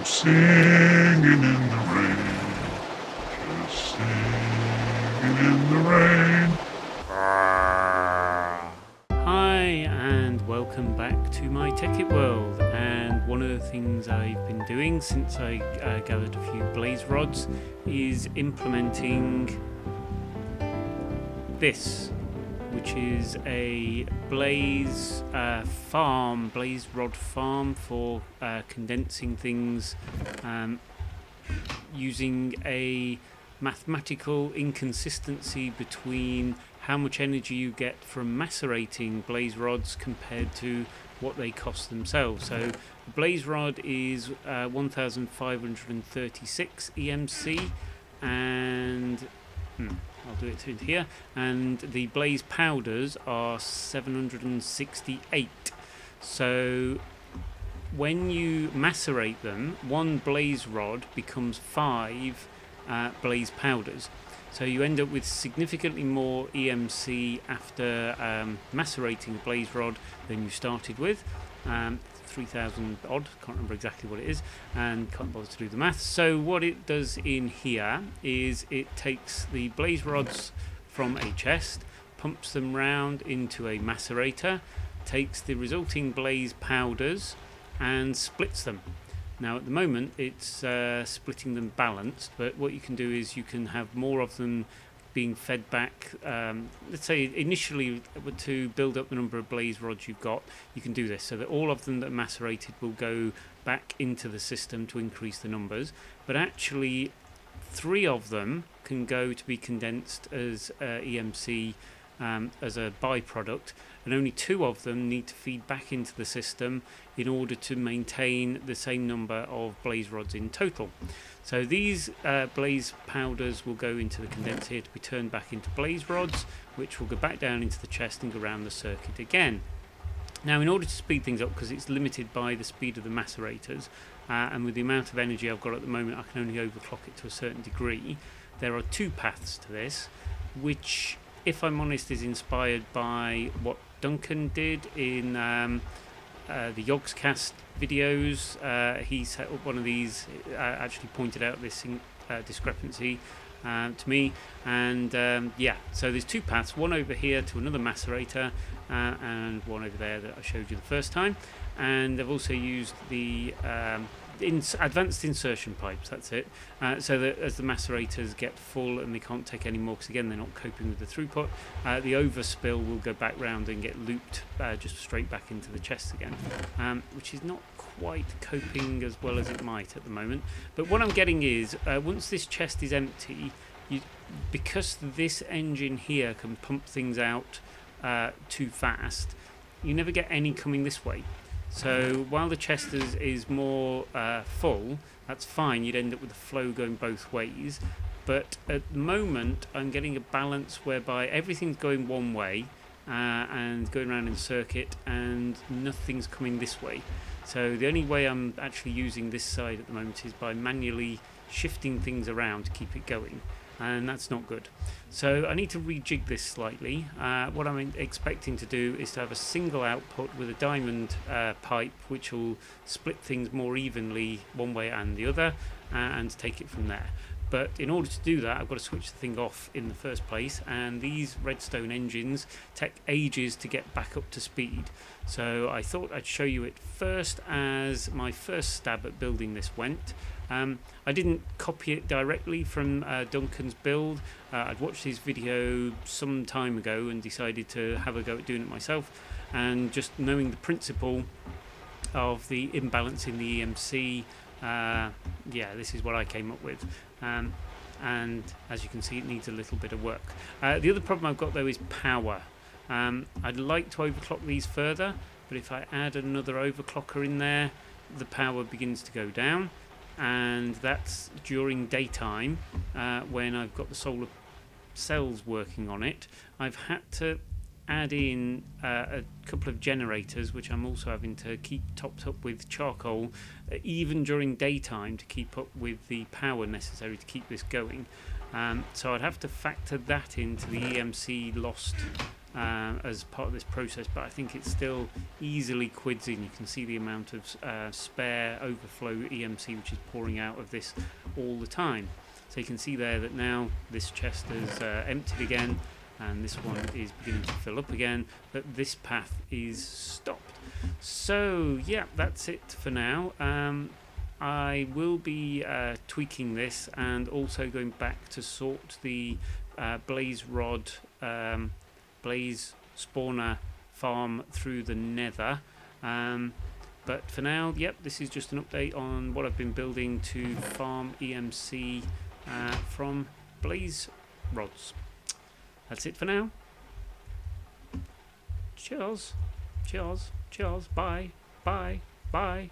Singing in the rain, just singing in the rain. Hi and welcome back to my Tekkit world, and one of the things I've been doing since I gathered a few blaze rods is implementing this, which is a blaze rod farm for condensing things using a mathematical inconsistency between how much energy you get from macerating blaze rods compared to what they cost themselves. So the blaze rod is 1536 EMC, and I'll do it in here, and the blaze powders are 768. So when you macerate them, one blaze rod becomes 5 blaze powders. So you end up with significantly more EMC after macerating a blaze rod than you started with. 3,000 odd, can't remember exactly what it is, and can't bother to do the math. So what it does in here is it takes the blaze rods from a chest, pumps them round into a macerator, takes the resulting blaze powders and splits them. Now at the moment it's splitting them balanced, but what you can do is you can have more of them being fed back. Let's say initially to build up the number of blaze rods you've got, you can do this so that all of them that are macerated will go back into the system to increase the numbers, but actually 3 of them can go to be condensed as EMC as a byproduct, and only 2 of them need to feed back into the system in order to maintain the same number of blaze rods in total. So these blaze powders will go into the condenser here to be turned back into blaze rods, which will go back down into the chest and go around the circuit again. Now in order to speed things up, because it's limited by the speed of the macerators, and with the amount of energy I've got at the moment I can only overclock it to a certain degree, there are 2 paths to this, which, if I'm honest, is inspired by what Duncan did in the Yogscast videos. He set up one of these, actually pointed out this discrepancy to me, and yeah, so there's 2 paths, one over here to another macerator and one over there that I showed you the first time, and I've also used the advanced insertion pipes, that's it, so that as the macerators get full and they can't take any more because again they're not coping with the throughput, the overspill will go back round and get looped just straight back into the chest again, which is not quite coping as well as it might at the moment. But what I'm getting is once this chest is empty, because this engine here can pump things out too fast, you never get any coming this way. So while the chest is more full, that's fine, you'd end up with the flow going both ways, but at the moment I'm getting a balance whereby everything's going one way and going around in circuit and nothing's coming this way. So the only way I'm actually using this side at the moment is by manually shifting things around to keep it going, and that's not good. So I need to rejig this slightly. What I'm expecting to do is to have a single output with a diamond pipe which will split things more evenly one way and the other, and take it from there. But in order to do that I've got to switch the thing off in the first place, and these redstone engines take ages to get back up to speed. So I thought I'd show you it first as my first stab at building this went. I didn't copy it directly from Duncan's build. I'd watched his video some time ago and decided to have a go at doing it myself, and just knowing the principle of the imbalance in the EMC, yeah, this is what I came up with, and as you can see it needs a little bit of work. The other problem I've got though is power. I'd like to overclock these further, but if I add another overclocker in there the power begins to go down, and that's during daytime when I've got the solar cells working on it. I've had to add in a couple of generators which I'm also having to keep topped up with charcoal even during daytime to keep up with the power necessary to keep this going. So I'd have to factor that into the EMC lost as part of this process, but I think it still easily quids in. You can see the amount of spare overflow EMC which is pouring out of this all the time. So you can see there that now this chest is emptied again, and this one is beginning to fill up again, but this path is stopped. So yeah, that's it for now. I will be tweaking this and also going back to sort the blaze rod, blaze spawner farm through the nether. But for now, yep, this is just an update on what I've been building to farm EMC from blaze rods. That's it for now. Cheers, cheers, cheers, bye, bye, bye.